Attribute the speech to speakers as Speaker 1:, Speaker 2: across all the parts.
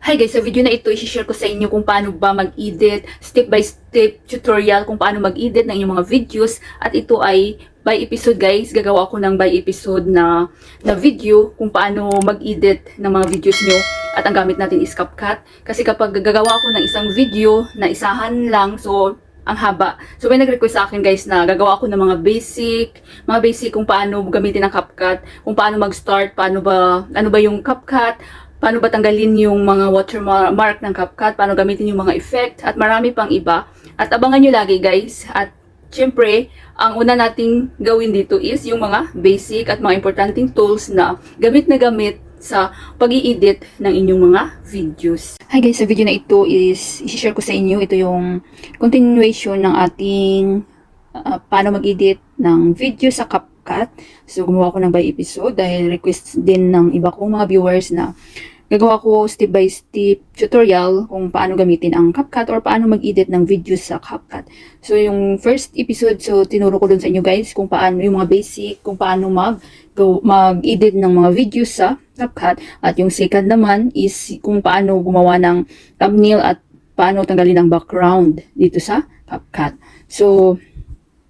Speaker 1: Hi guys, sa video na ito, i-share ko sa inyo kung paano ba mag-edit, step-by-step tutorial kung paano mag-edit ng inyong mga videos. At ito ay by episode guys, gagawa ako ng by episode na video kung paano mag-edit ng mga videos nyo. At ang gamit natin is CapCut. Kasi kapag gagawa ako ng isang video na isahan lang, so ang haba. So may nag-request sa akin guys na gagawa ako ng mga basic kung paano gamitin ang CapCut, kung paano mag-start, ano ba yung CapCut, paano ba tanggalin yung mga watermark ng CapCut, paano gamitin yung mga effect, at marami pang iba. At abangan nyo lagi guys. At syempre, ang una nating gawin dito is yung mga basic at mga importanteng tools na gamit sa pag-i-edit ng inyong mga videos. Hi guys, sa video na ito is i-share ko sa inyo, ito yung continuation ng ating paano mag-edit ng video sa CapCut. So, gumawa ko ng by episode dahil request din ng iba kong mga viewers na gagawa ko step by step tutorial kung paano gamitin ang CapCut or paano mag-edit ng videos sa CapCut. So, yung first episode, so tinuro ko dun sa inyo guys kung paano yung mga basic, kung paano mag-edit ng mga videos sa CapCut. At yung second naman is kung paano gumawa ng thumbnail at paano tanggalin ang background dito sa CapCut. So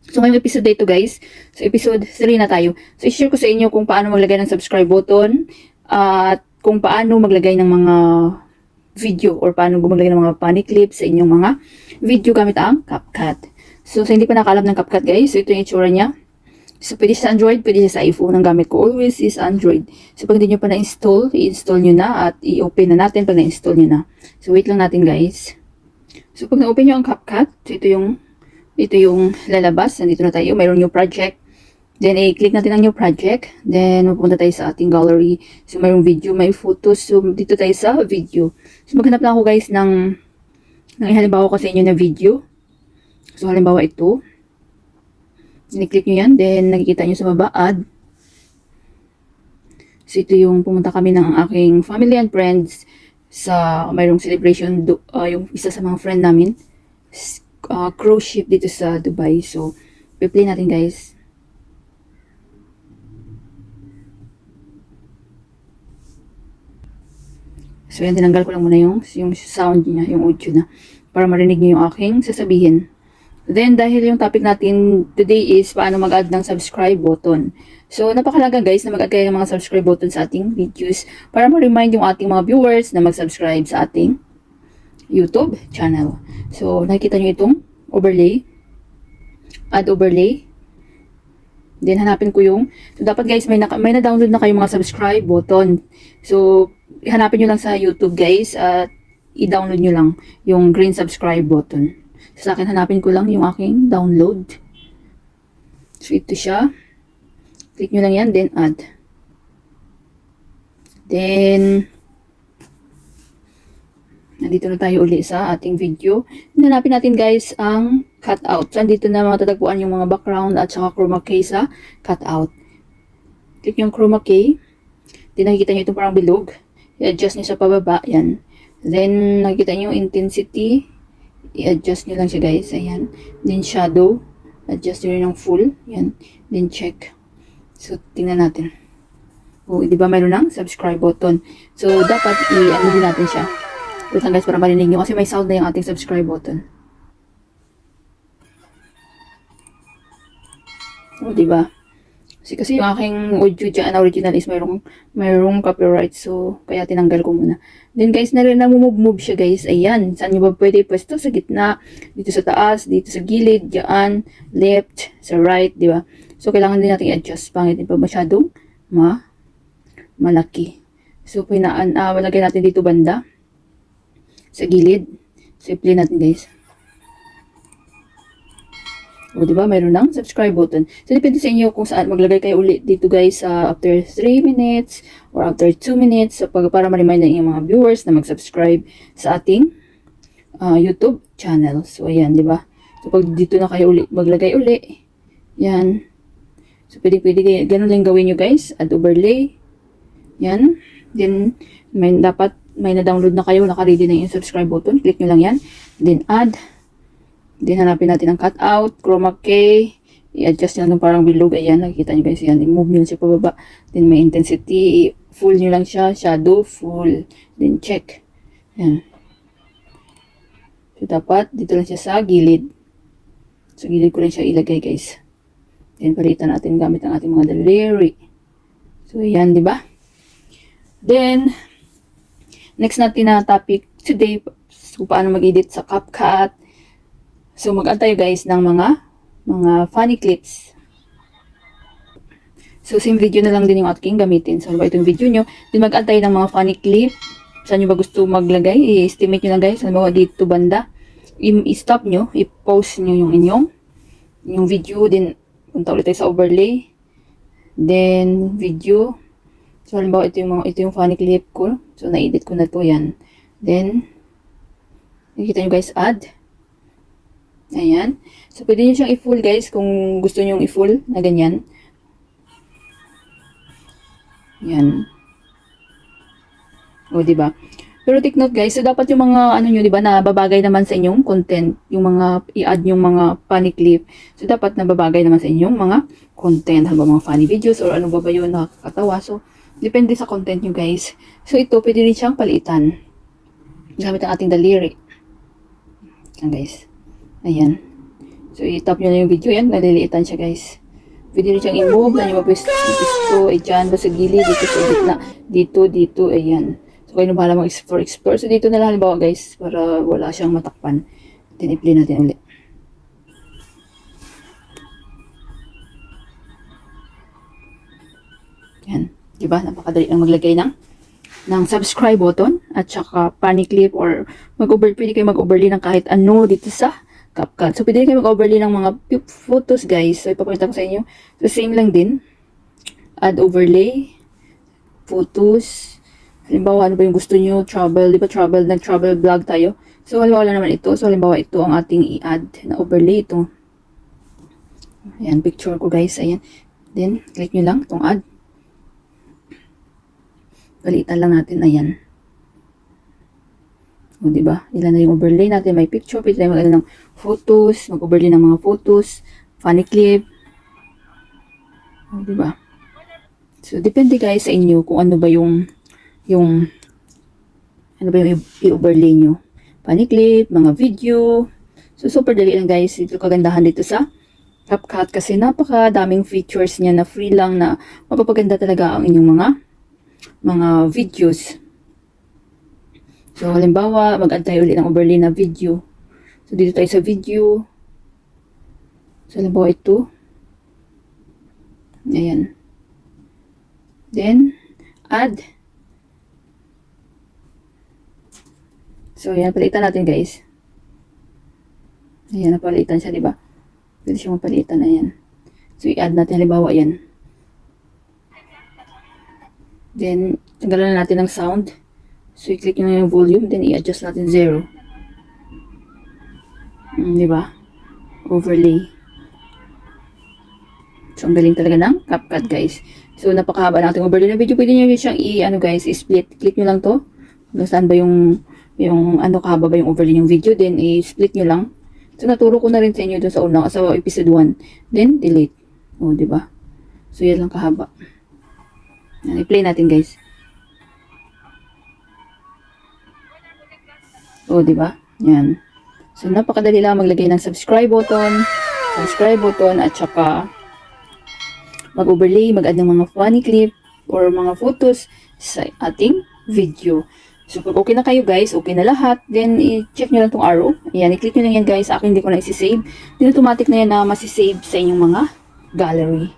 Speaker 1: ngayong episode na ito guys, so episode 3 na tayo. So i-share ko sa inyo kung paano maglagay ng subscribe button at kung paano maglagay ng mga video or paano maglagay ng mga funny clips sa inyong mga video gamit ang CapCut. So hindi pa nakaalam ng CapCut guys, so ito yung itsura niya. So pwede siya sa Android, pwede siya sa iPhone. Ang gamit ko always is Android. So pag hindi nyo pa na-install, i-install nyo na at i-open na natin pag na-install nyo na. So wait lang natin guys. So pag na-open nyo ang CapCut, so ito yung lalabas. Nandito na tayo. Mayroon new project. Then, i-click natin ang new project. Then, mapupunta tayo sa ating gallery. So, mayroong video, may photos. So, dito tayo sa video. So, maghanap lang ako guys ng halimbawa ko sa inyo na video. So, halimbawa ito. I-click nyo yan. Then, nakikita nyo sa baba, add. So, ito yung pumunta kami ng aking family and friends sa mayroong celebration. Yung isa sa mga friend namin. Cruise ship dito sa Dubai. So, play natin guys. So, yan, tinanggal ko lang muna yung sound niya, yung audio na, para marinig niyo yung aking sasabihin. Then, dahil yung topic natin today is paano mag-add ng subscribe button. So, napakalaga guys na mag-add kayo ng mga subscribe button sa ating videos para ma-remind yung ating mga viewers na mag-subscribe sa ating YouTube channel. So, nakikita nyo itong overlay. Add overlay. Then, hanapin ko yung, so dapat guys, may na-download na kayo mga subscribe button. So, hanapin nyo lang sa YouTube guys at i-download nyo lang yung green subscribe button. So, sa akin, hanapin ko lang yung aking download. So, ito siya. Click nyo lang yan, then add. Then, nandito na tayo uli sa ating video. Hanapin natin guys ang cutout. So, andito na matatagpuan yung mga background at saka chroma key sa cutout. Click yung chroma key. Then, nakikita nyo itong parang bilog. I-adjust nyo sa pababa. Yan. Then, nakikita nyo intensity. I-adjust nyo lang siya guys. Ayan. Then, shadow. Adjust nyo rin ng full. Yan. Then, check. So, tingnan natin. O, di ba mayroon ng subscribe button. So, dapat i-ano din natin siya. Wait lang guys para marinig nyo kasi may sound na yung ating subscribe button. O, diba? Kasi yung aking audio dyan, original is mayroong copyright. So, kaya tinanggal ko muna. Then guys, namumove siya guys. Ayan. Saan nyo ba pwede pwesto? Sa gitna, dito sa taas, dito sa gilid, dyan, left, sa right, diba? So, kailangan din natin i-adjust. Pangit din pa masyadong malaki. So, walagay natin dito banda. Sa gilid. So, i-play natin guys. O, diba? Mayroon ng subscribe button. So, depende sa inyo kung saan maglagay kayo ulit dito guys after 3 minutes or after 2 minutes so, para ma-remind ng inyong mga viewers na mag-subscribe sa ating YouTube channel. So, ayan, diba? So, pag dito na kayo ulit, maglagay ulit. Yan. So, pwede ganun lang gawin nyo guys. Add overlay. Yan. Then, dapat may na-download na kayo, naka-ready na yung subscribe button. Click nyo lang yan. Then, add. Then, hanapin natin ang cutout, chroma key. I-adjust nyo lang parang bilog. Ayan, nakikita nyo guys yan. I-move nyo siya pababa. Then, may intensity. Full nyo lang siya. Shadow, full. Then, check. Yan. So, dapat dito lang siya sa gilid. Sa gilid ko lang siya ilagay, guys. Then, palitan natin gamit ang ating mga daliri. So, yan, di ba? Then, next natin na topic today, so, paano mag-edit sa CapCut. So, mag-antay guys ng mga funny clips. So, same video na lang din yung aking gamitin. So, itong video nyo, din mag-antay ng mga funny clip. Saan nyo ba gusto maglagay? I-estimate nyo lang guys. Halimbawa dito banda. I-stop nyo. I-pause nyo yung inyong video. Then, punta ulit tayo sa overlay. Then, video. So, halimbawa ito yung funny clip ko. So, na-edit ko na to yan. Then, nakikita nyo guys, add. Ayan. So, pwede nyo siyang i-full guys kung gusto nyo i-full na ganyan. Yan. O, diba? Pero take note guys, so dapat yung mga ano nyo, diba, na babagay naman sa inyong content, yung mga i-add yung mga funny clip. So, dapat na babagay naman sa inyong mga content, halimbawa mga funny videos or ano ba yun nakakatawa. So, depende sa content nyo guys. So, ito, pwede rin siyang palitan. Gamit ang ating daliri. Yan guys. Ayan. So, i-tap nyo na yung video. Yan, naliliitan siya guys. Pwede rin siyang i-move. Saan nyo mapwesto? Ay, dyan. Basta gilid. Dito sa gitna. Dito. Ayan. So, kayo na bahala mag-explore. So, dito na lang halimbawa guys. Para wala siyang matakpan. Then, i-play natin ulit. Yan. Diba? Napakadali lang maglagay ng subscribe button at saka funny clip or pwede kayo mag-overlay ng kahit ano dito sa CapCut. So, pwede kayo mag-overlay ng mga photos, guys. So, ipapakita ko sa inyo. So, same lang din. Add overlay. Photos. Halimbawa, ano ba yung gusto nyo? Travel. Di ba travel? Nag-travel vlog tayo. So, halimbawa lang naman ito. So, halimbawa ito ang ating i-add na overlay. Ito. Ayan, picture ko, guys. Ayan. Then, click nyo lang itong add. Palitan lang natin. Ayan. O, diba? Ilan na yung overlay natin. May picture. Pwede tayo mag-ano ng photos. Mag-overlay ng mga photos. Funny clip. O, diba? So, depende guys sa inyo kung ano ba yung i-overlay nyo. Funny clip, mga video. So, super dali lang guys. Ito kagandahan dito sa CapCut kasi napakadaming features niya na free lang na mapapaganda talaga ang inyong mga videos. So, halimbawa, mag-add tayo ulit ng overlay na video. So, dito tayo sa video. So, halimbawa ito. Ayan. Then, add. So, ayan, palitan natin guys. Ayan, napalitan siya, diba? Pwede siya mapalitan, ayan. So, i-add natin, halimbawa, ayan. Then, tanggalan na natin ng sound. So, i-click nyo na yung volume, then i-adjust natin 0. Diba? Overlay. So, ang galing talaga ng CapCut, guys. So, napakahaba ng ating overlay na video. Pwede nyo siyang i-split. Click nyo lang to. Kung saan ba yung kahaba ba yung overlay yung video. Then, i-split nyo lang. So, naturo ko na rin sa inyo dun sa episode 1. Then, delete. O, diba? So, yan lang kahaba. Yan, i-play natin, guys. O, diba? Yan. So, napakadali lang maglagay ng subscribe button, at saka mag-overlay, mag-add ng mga funny clip or mga photos sa ating video. So, pag okay na kayo guys, okay na lahat, then i-check nyo lang tong arrow. Ayan, i-click nyo lang yan guys. Sa akin, hindi ko na isi-save. Then, automatic na yan na masisave sa inyong mga gallery.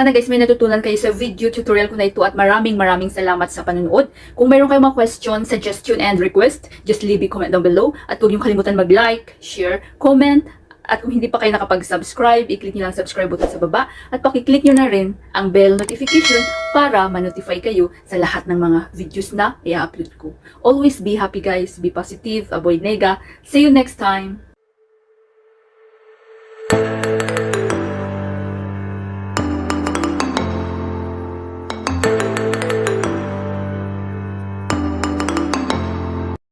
Speaker 1: Sana guys may natutunan kayo sa video tutorial ko na ito at maraming salamat sa panonood. Kung mayroon kayong mga question, suggestion, and request, just leave a comment down below. At huwag niyong kalimutan mag-like, share, comment. At kung hindi pa kayo nakapag-subscribe, i-click niyo lang ang subscribe button sa baba. At pakiclick niyo na rin ang bell notification para ma-notify kayo sa lahat ng mga videos na i-upload ko. Always be happy guys, be positive, avoid nega. See you next time!